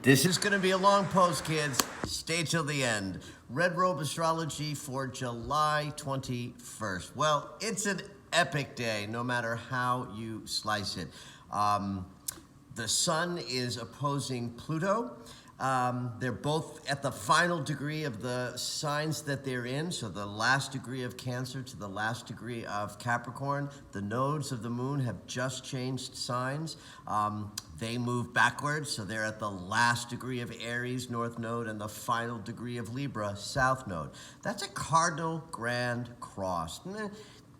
This is going to be a long post, kids. Stay till the end. Red Robe Astrology for July 21st. Well, it's an epic day, no matter how you slice it. The sun is opposing Pluto. They're both at the final degree of the signs that they're in. So the last degree of Cancer to the last degree of Capricorn. The nodes of the moon have just changed signs. They move backwards, so they're at the last degree of Aries, North Node, and the final degree of Libra, South Node. That's a cardinal grand cross.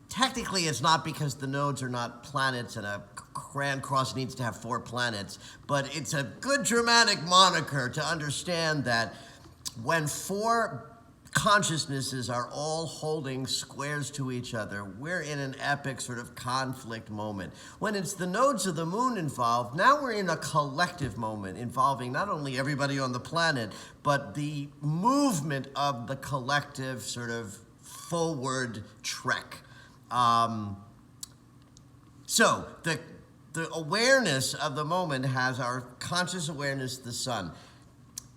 Technically, it's not because the nodes are not planets and a grand cross needs to have 4 planets, but it's a good dramatic moniker to understand that when 4 consciousnesses are all holding squares to each other, we're in an epic sort of conflict moment. When it's the nodes of the moon involved, now we're in a collective moment involving not only everybody on the planet, but the movement of the collective sort of forward trek. So the awareness of the moment has our conscious awareness, the sun,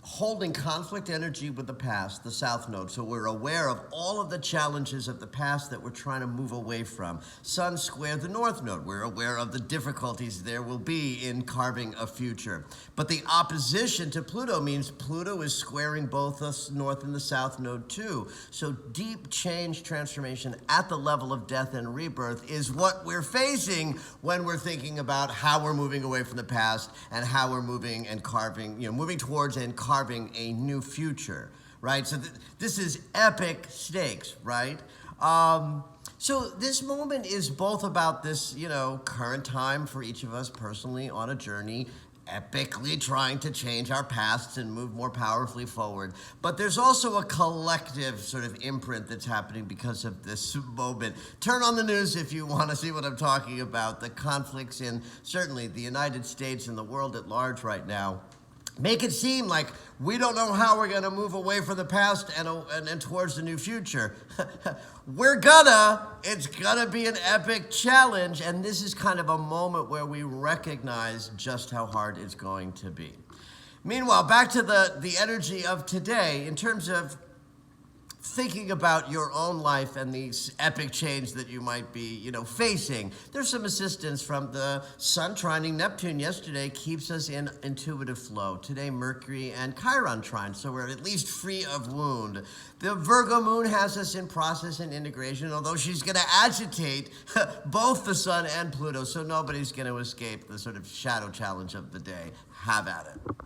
holding conflict energy with the past, the South Node. So we're aware of all of the challenges of the past that we're trying to move away from. Sun square the North Node. We're aware of the difficulties there will be in carving a future. But the opposition to Pluto means Pluto is squaring both the North and the South Node too. So deep change, transformation at the level of death and rebirth is what we're facing when we're thinking about how we're moving away from the past and how we're moving and carving, moving towards and carving a new future, right? So this is epic stakes, right? So this moment is both about this, current time for each of us personally on a journey, epically trying to change our pasts and move more powerfully forward. But there's also a collective sort of imprint that's happening because of this moment. Turn on the news if you want to see what I'm talking about. The conflicts in certainly the United States and the world at large right now make it seem like we don't know how we're going to move away from the past and towards the new future. It's gonna be an epic challenge, and this is kind of a moment where we recognize just how hard it's going to be. Meanwhile, back to the energy of today, in terms of thinking about your own life and the epic change that you might be, facing. There's some assistance from the Sun trining Neptune yesterday keeps us in intuitive flow. Today, Mercury and Chiron trine, so we're at least free of wound. The Virgo moon has us in process and integration, although she's going to agitate both the Sun and Pluto, so nobody's going to escape the sort of shadow challenge of the day. Have at it.